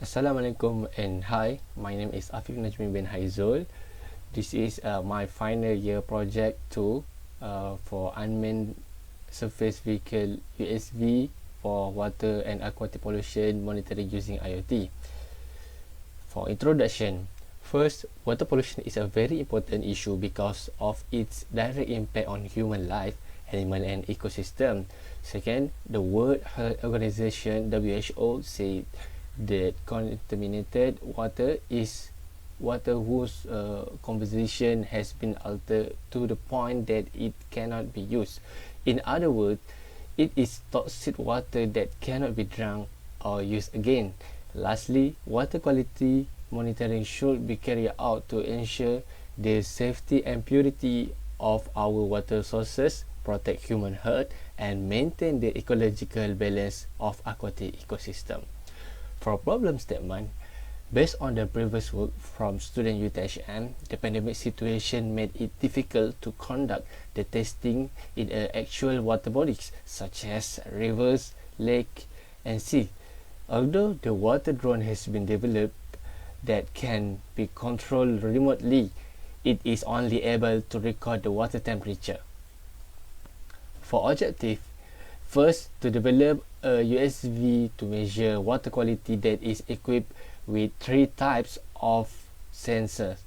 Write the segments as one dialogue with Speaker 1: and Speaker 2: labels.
Speaker 1: Assalamualaikum and hi, my name is Afif Najmi bin HAIZOL. This is my final year project for Unmanned Surface Vehicle USV for water and aquatic pollution monitoring using IoT. For introduction, first, water pollution is a very important issue because of its direct impact on human life, animal and ecosystem. Second, the World Health Organization WHO said that contaminated water is water whose composition has been altered to the point that it cannot be used. In other words, it is toxic water that cannot be drunk or used again. Lastly, water quality monitoring should be carried out to ensure the safety and purity of our water sources, protect human health, and maintain the ecological balance of aquatic ecosystem. For problem statement, based on the previous work from student UTHM, the pandemic situation made it difficult to conduct the testing in actual water bodies such as rivers, lake, and sea. Although the water drone has been developed that can be controlled remotely, it is only able to record the water temperature. For objective, first, to develop a USV to measure water quality that is equipped with 3 types of sensors.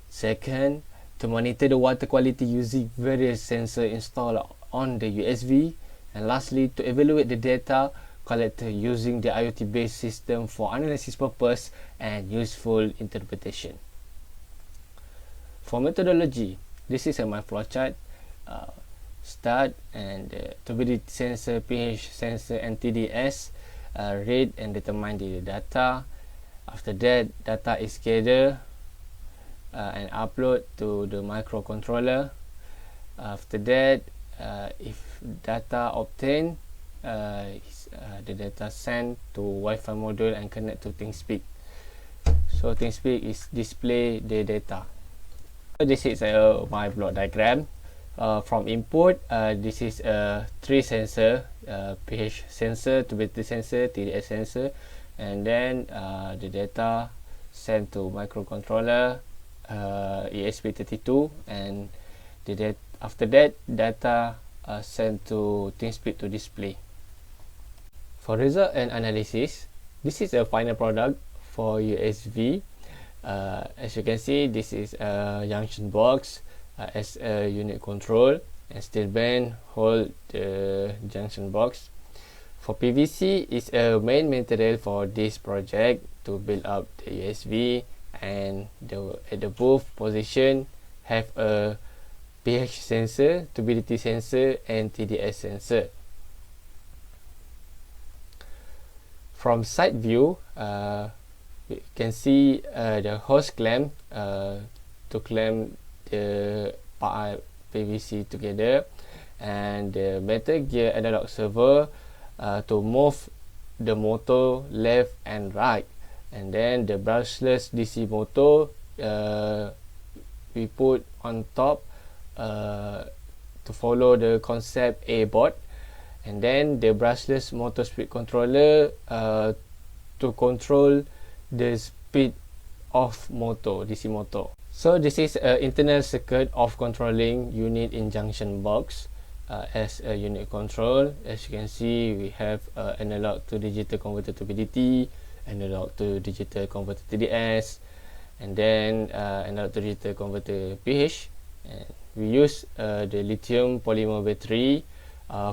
Speaker 1: Second, to monitor the water quality using various sensors installed on the USV. And lastly, to evaluate the data collected using the IoT-based system for analysis purpose and useful interpretation. For methodology, this is my flowchart. Start and turbidity sensor, pH sensor, and TDS read and determine the data. After that, data is gathered and upload to the microcontroller. After that, if data obtained, the data sent to Wi-Fi module and connect to ThinkSpeak. So ThinkSpeak is display the data. So this is my block diagram. From input, this is 3 sensor, pH sensor, turbidity sensor, TDS sensor, and then the data sent to microcontroller ESP32, and after that data sent to ThinkSpeak to display. For result and analysis, this is a final product for USV. As you can see, this is a junction box as a unit control, and steel band hold the junction box. For PVC is a main material for this project to build up the USV, and at the both position have a pH sensor, turbidity sensor, and TDS sensor. From side view, you can see the hose clamp to clamp the pipe PVC together, and the metal gear analog servo to move the motor left and right, and then the brushless DC motor we put on top to follow the concept A board, and then the brushless motor speed controller to control the speed of motor, DC motor. So this is an internal circuit of controlling unit in junction box as a unit control. As you can see, we have analog to digital converter turbidity, analog to digital converter TDS, and then analog to digital converter pH. And we use the lithium polymer battery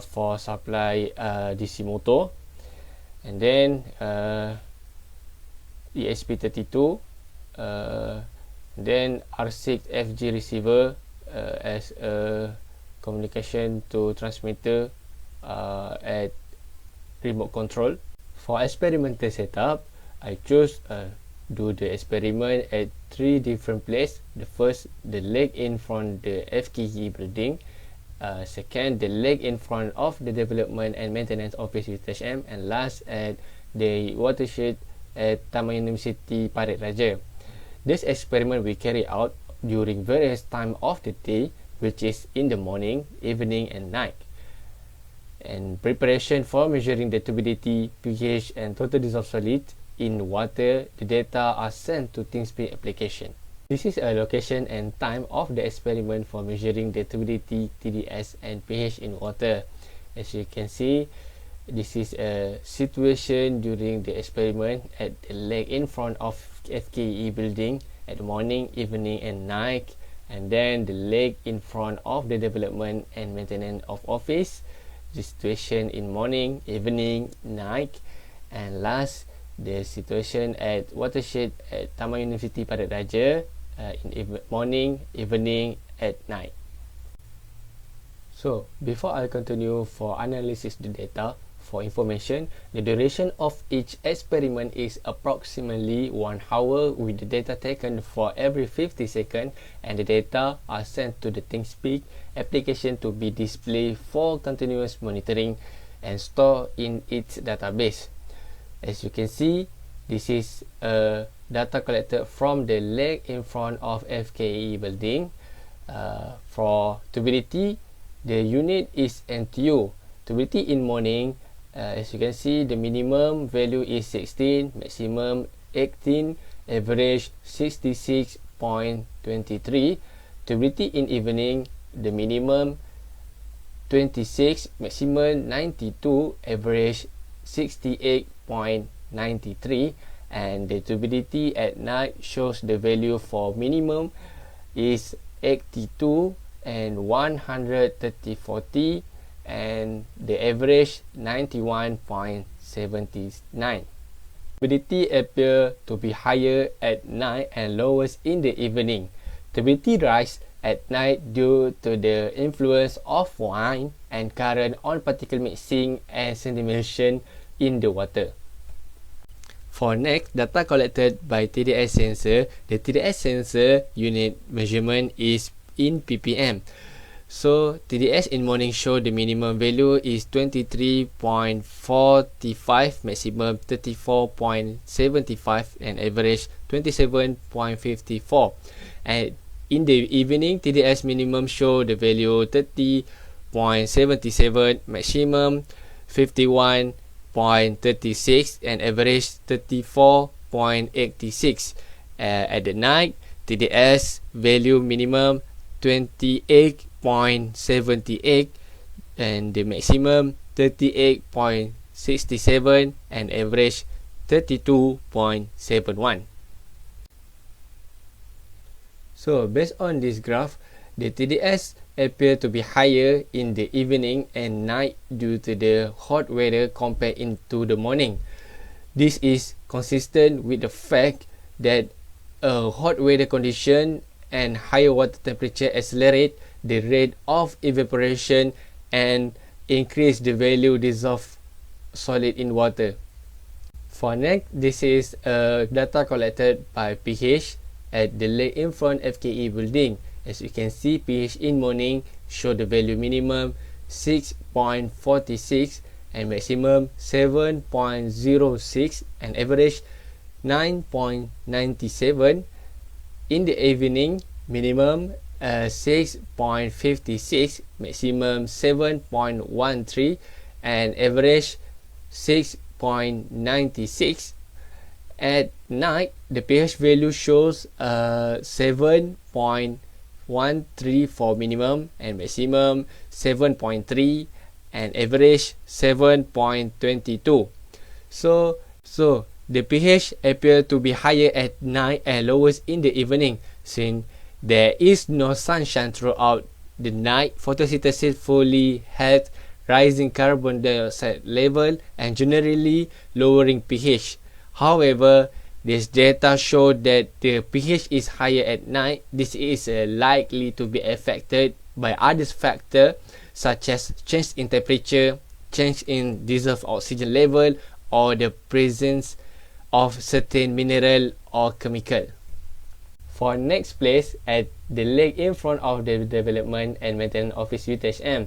Speaker 1: for supply DC motor, and then ESP32, then R6 FG receiver as a communication to transmitter at remote control. For experimental setup, I choose do the experiment at 3 different places. The first, the leg in front the FKE building. Second, the leg in front of the development and maintenance office UTHM, and last at the watershed at Taman Universiti Parit Raja. This experiment we carry out during various time of the day, which is in the morning, evening, and night. And preparation for measuring the turbidity, pH, and total dissolved solid in water, the data are sent to ThinkSpeak application. This is a location and time of the experiment for measuring the turbidity, TDS, and pH in water. As you can see, this is a situation during the experiment at the lake in front of FKE building at morning, evening, and night. And then the lake in front of the development and maintenance of office. The situation in morning, evening, night. And last, the situation at watershed at Taman Universiti Padat Raja in morning, evening, at night. So, before I continue for analysis the data, for information, the duration of each experiment is approximately 1 hour with the data taken for every 50 seconds, and the data are sent to the ThinkSpeak application to be displayed for continuous monitoring and stored in its database. As you can see, this is data collected from the lake in front of FKE building. For turbidity, the unit is NTU. Turbidity in morning, as you can see, the minimum value is 16, maximum 18, average 66.23. Turbidity in evening, the minimum 26, maximum 92, average 68.93. And the turbidity at night shows the value for minimum is 82 and 130.40, and the average 91.79. Turbidity appear to be higher at night and lowest in the evening. Turbidity rise at night due to the influence of wind and current on particle mixing and sedimentation in the water. For next, data collected by TDS sensor, the TDS sensor unit measurement is in ppm. So TDS in morning show the minimum value is 23.45, maximum 34.75, and average 27.54. And in the evening, TDS minimum show the value 30.77, maximum 51.36, and average 34.86. At the night, TDS value minimum 28.78 and the maximum 38.67 and average 32.71. So based on this graph, the TDS appear to be higher in the evening and night due to the hot weather compared into the morning. This is consistent with the fact that a hot weather condition and higher water temperature accelerate the rate of evaporation and increase the value dissolved solid in water. For next, this is data collected by pH at the lake in front FKE building. As you can see, pH in morning show the value minimum 6.46 and maximum 7.06 and average 9.97. In the evening, minimum 6.56, maximum 7.13, and average 6.96. At night, the pH value shows 7.13 for minimum and maximum 7.3 and average 7.22. So the pH appear to be higher at night and lowest in the evening. Since there is no sunshine throughout the night, photosynthesis fully helps rising carbon dioxide level and generally lowering pH. However, this data show that the pH is higher at night. This is likely to be affected by other factors such as change in temperature, change in dissolved oxygen level, or the presence of certain mineral or chemical. For next place, at the lake in front of the development and maintenance office UTHM,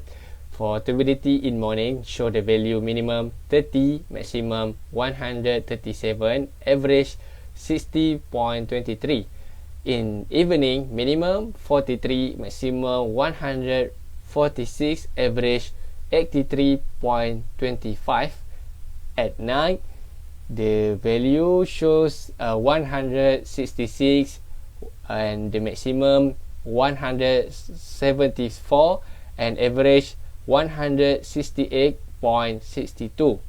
Speaker 1: for turbidity in morning show the value minimum 30, maximum 137, average 60.23. In evening, minimum 43, maximum 146, average 83.25. At night, the value shows 166 and the maximum 174 and average 168.62.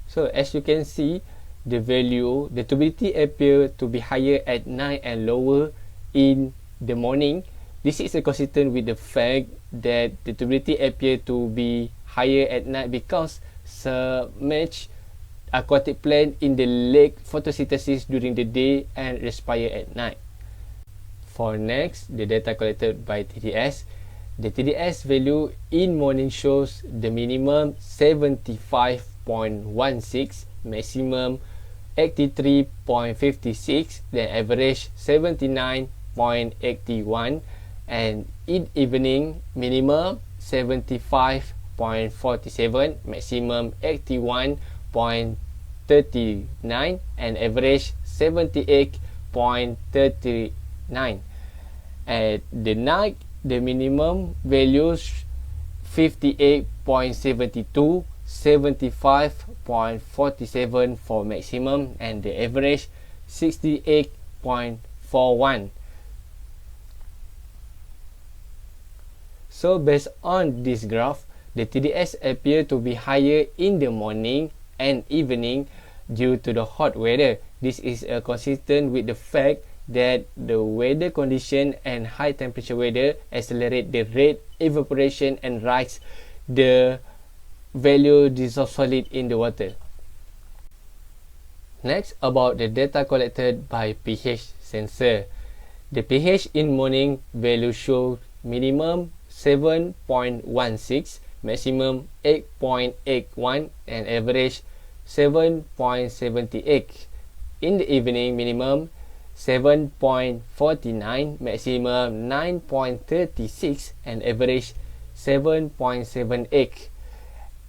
Speaker 1: So as you can see, the turbidity appear to be higher at night and lower in the morning. This is consistent with the fact that the turbidity appear to be higher at night because submerged aquatic plant in the lake photosynthesis during the day and respire at night. For next, the data collected by TDS. The TDS value in morning shows the minimum 75.16, maximum 83.56, then average 79.81, and in evening minimum 75.47, maximum 81.39, and average 78.39. At the night, the minimum values 58.72, 75.47 for maximum, and the average 68.41. So based on this graph, the TDS appear to be higher in the morning and evening due to the hot weather. This is consistent with the fact that the weather condition and high temperature weather accelerate the rate evaporation and rise the value dissolved solid in the water. Next, about the data collected by pH sensor. The pH in morning value show minimum 7.16, maximum 8.81, and average 7.78. In the evening, minimum 7.49, maximum 9.36, and average 7.78.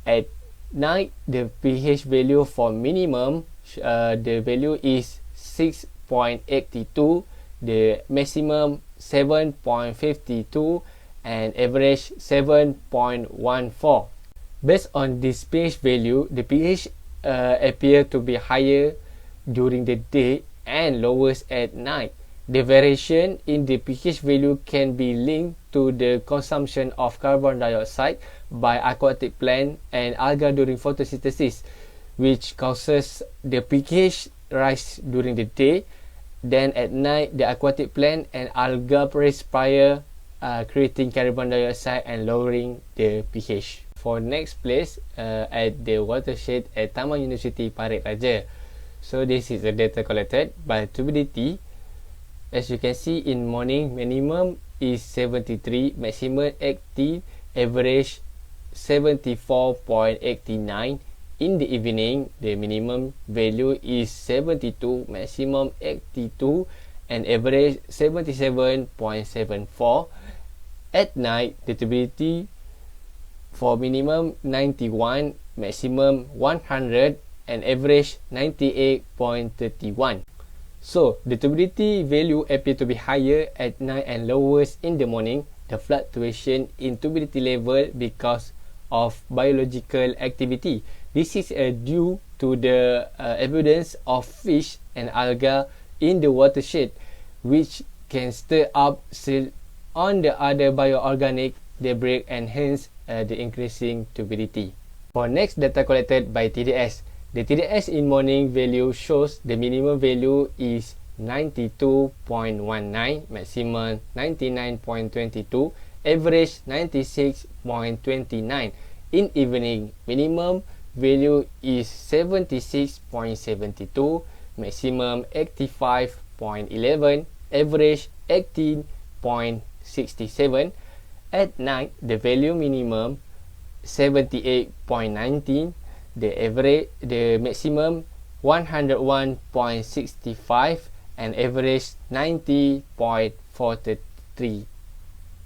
Speaker 1: At night, the pH value for minimum, the value is 6.82, the maximum 7.52, and average 7.14. Based on this pH value, the pH appear to be higher during the day and lowest at night. The variation in the pH value can be linked to the consumption of carbon dioxide by aquatic plant and algae during photosynthesis, which causes the pH rise during the day. Then at night, the aquatic plant and algae respire, creating carbon dioxide and lowering the pH. For next place, at the watershed at Taman Universiti Parit Raja. So this is the data collected by turbidity. As you can see, in morning minimum is 73, maximum 80, average 74.89. In the evening, the minimum value is 72, maximum 82, and average 77.74. At night, the turbidity for minimum 91, maximum 100, and average 98.31. So, the turbidity value appear to be higher at night and lowest in the morning. The fluctuation in turbidity level because of biological activity. This is due to the evidence of fish and algae in the watershed, which can stir up on the other bioorganic debris and hence the increasing turbidity. For next data collected by TDS, the TDS in morning value shows the minimum value is 92.19, maximum 99.22, average 96.29. In evening, minimum value is 76.72, maximum 85.11, average 18.67. At night, the value minimum 78.19, the maximum 101.65, and average 90.43.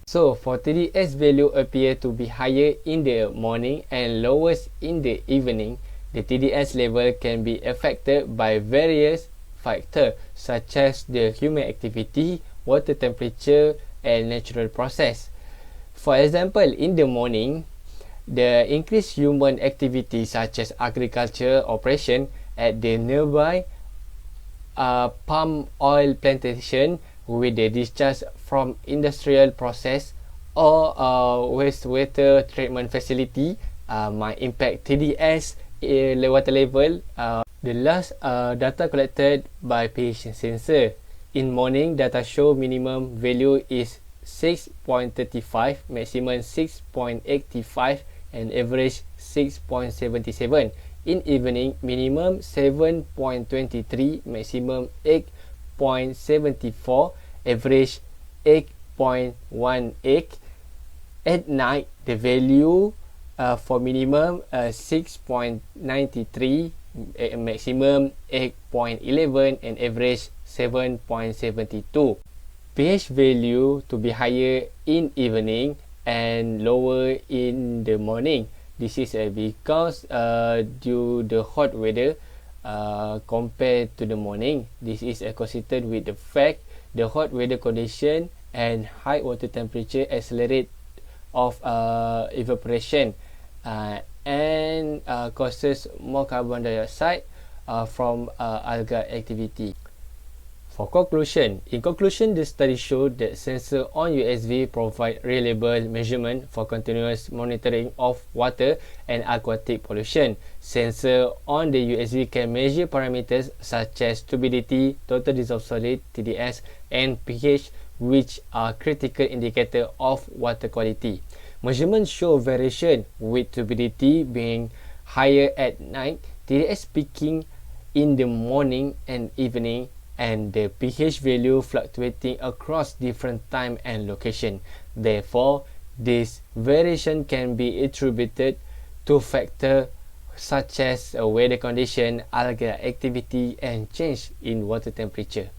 Speaker 1: So for TDS value appear to be higher in the morning and lowest in the evening. The TDS level can be affected by various factors such as the human activity, water temperature, and natural process. For example, in the morning, the increased human activity such as agriculture operation at the nearby palm oil plantation with the discharge from industrial process or wastewater treatment facility might impact TDS water level. The last data collected by pH sensor. In morning, data show minimum value is 6.35, maximum 6.85 and average 6.77. In evening, minimum 7.23, maximum 8.74, average 8.18. At night, the value for minimum 6.93, maximum 8.11 and average 7.72. pH value to be higher in evening and lower in the morning. This is because due the hot weather compared to the morning. This is consistent with the fact the hot weather condition and high water temperature accelerate of evaporation and causes more carbon dioxide from algal activity. For conclusion, in conclusion, the study showed that sensor on USV provide reliable measurement for continuous monitoring of water and aquatic pollution. Sensor on the USV can measure parameters such as turbidity, total dissolved solid (TDS), and pH, which are critical indicator of water quality. Measurements show variation with turbidity being higher at night, TDS peaking in the morning and evening, and the pH value fluctuating across different time and location. Therefore, this variation can be attributed to factors such as weather condition, algal activity, and change in water temperature.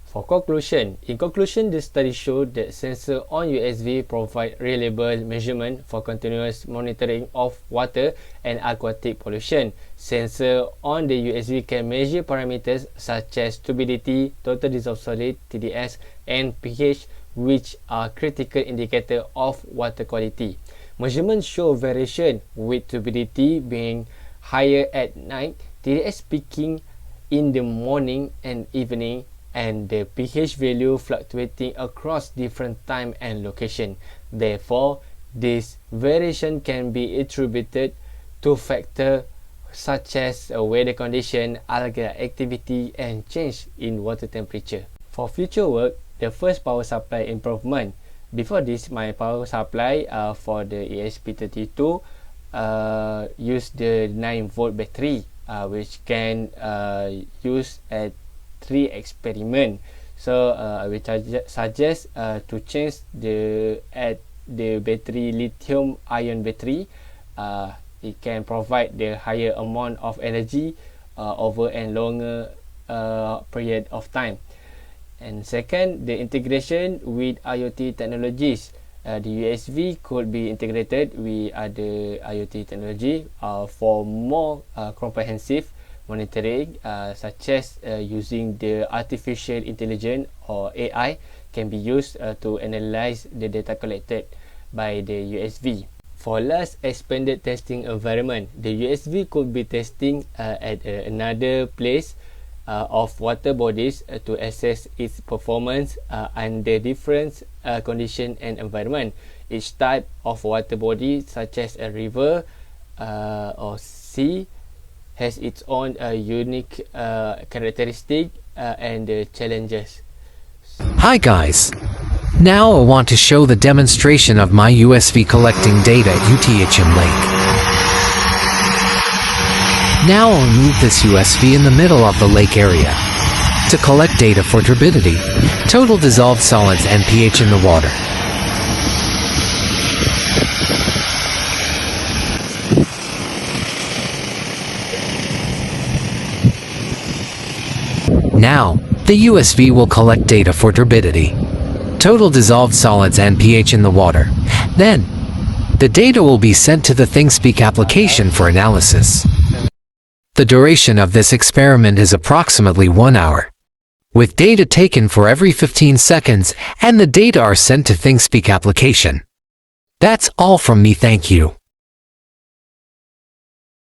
Speaker 1: For conclusion, in conclusion, the study showed that sensor on USV provide reliable measurement for continuous monitoring of water and aquatic pollution. Sensor on the USV can measure parameters such as turbidity, total dissolved solid (TDS), and pH, which are critical indicator of water quality. Measurements show variation with turbidity being higher at night, TDS peaking in the morning and evening, and the pH value fluctuating across different time and location. Therefore, this variation can be attributed to factors such as weather condition, algal activity, and change in water temperature. For future work, the first power supply improvement. Before this, my power supply for the ESP32 use the 9-volt battery, which can use at 3 experiment. So I will suggest to change the battery lithium ion battery. It can provide the higher amount of energy over a longer period of time. And second, the integration with IoT technologies. The USV could be integrated with other IoT technology for more comprehensive monitoring, such as using the artificial intelligence or AI can be used to analyze the data collected by the USV. For last expanded testing environment, the USV could be testing at another place of water bodies to assess its performance under different condition and environment. Each type of water body, such as a river or sea, has its own unique characteristic and challenges.
Speaker 2: Hi guys! Now I want to show the demonstration of my USV collecting data at UTHM Lake. Now I'll move this USV in the middle of the lake area to collect data for turbidity, total dissolved solids and pH in the water. Now, the USV will collect data for turbidity, total dissolved solids and pH in the water. Then, the data will be sent to the ThinkSpeak application for analysis. The duration of this experiment is approximately 1 hour, with data taken for every 15 seconds, and the data are sent to ThinkSpeak application. That's all from me, thank you.